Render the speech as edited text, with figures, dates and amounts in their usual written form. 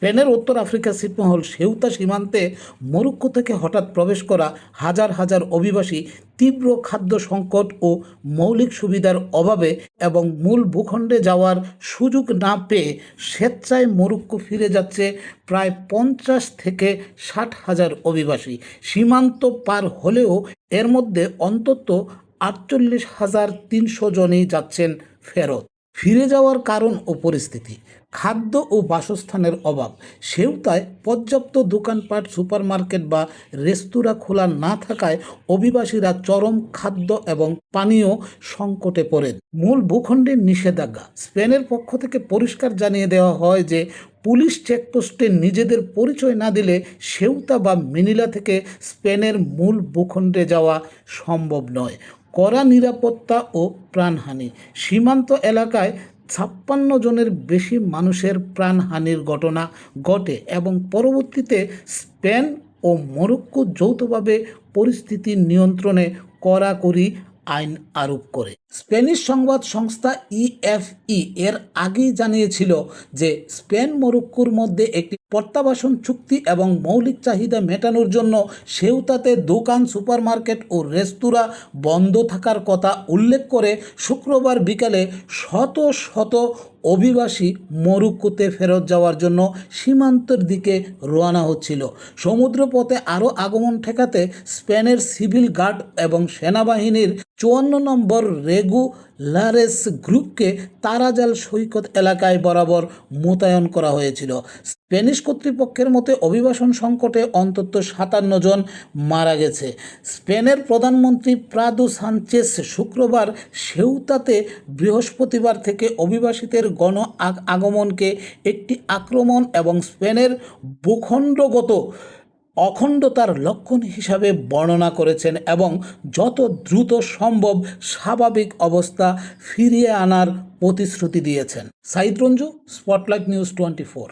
স্পেনের উত্তর আফ্রিকা ছিটমহল সেউতা সীমান্তে মরক্কো থেকে হঠাৎ প্রবেশ করা হাজার হাজার অভিবাসী তীব্র খাদ্য সংকট ও মৌলিক সুবিধার অভাবে এবং মূল ভূখণ্ডে যাওয়ার সুযোগ না পেয়ে স্বেচ্ছায় মরক্কো ফিরে যাচ্ছে প্রায় 50 থেকে 60 হাজার অভিবাসী। সীমান্ত পার হলেও এর মধ্যে অন্তত 48,300 জনই যাচ্ছেন ফেরত। ফিরে যাওয়ার কারণ ও পরিস্থিতি: খাদ্য ও বাসস্থানের অভাব। সেউতায় পর্যাপ্ত দোকানপাট, সুপারমার্কেট বা রেস্তোরাঁ খোলা না থাকায় অভিবাসীরা চরম খাদ্য এবং পানীয় সংকটে পড়েন। মূল ভূখণ্ডের নিষেধাজ্ঞা: স্পেনের পক্ষ থেকে পরিষ্কার জানিয়ে দেওয়া হয় যে পুলিশ চেকপোস্টে নিজেদের পরিচয় না দিলে সেউতা বা মেনিলা থেকে স্পেনের মূল ভূখণ্ডে যাওয়া সম্ভব নয়। কড়া নিরাপত্তা ও প্রাণহানি: সীমান্ত এলাকায় 56 জনের বেশি মানুষের প্রাণহানির ঘটনা ঘটে এবং পরবর্তীতে স্পেন ও মরক্কো যৌথভাবে পরিস্থিতি নিয়ন্ত্রণে কড়াকড়ি আইন আরোপ করে। স্প্যানিশ সংবাদ সংস্থা ইএফই এর আগেই জানিয়েছিল যে স্পেন মরক্কোর মধ্যে একটি প্রত্যাবাসন চুক্তি এবং মৌলিক চাহিদা মেটানোর জন্য সেউতাতে দোকান, সুপারমার্কেট ও রেস্তোরাঁ বন্ধ থাকার কথা উল্লেখ করে শুক্রবার বিকালে শত শত অভিবাসী মরক্কোতে ফেরত যাওয়ার জন্য সীমান্তের দিকে রওনা হচ্ছিল। সমুদ্রপথে আরও আগমন ঠেকাতে স্পেনের সিভিল গার্ড এবং সেনাবাহিনীর 54 নম্বর রেগুলারেস গ্রুপকে তারাজাল সৈকত এলাকায় বরাবর মোতায়েন করা হয়েছিল। স্প্যানিশ কর্তৃপক্ষের মতে অভিবাসন সংকটে অন্তত 57 জন মারা গেছে। স্পেনের প্রধানমন্ত্রী প্রাদো সানচেস শুক্রবার সেউতাতে বৃহস্পতিবার থেকে অভিবাসীদের গণ আগমনকে একটি আক্রমণ এবং স্পেনের ভূখণ্ডগত অখণ্ডতার লক্ষণ হিসাবে বর্ণনা করেছেন এবং যত দ্রুত সম্ভব স্বাভাবিক অবস্থা ফিরিয়ে আনার প্রতিশ্রুতি দিয়েছেন। Saeed Ranju, spotlight news 24।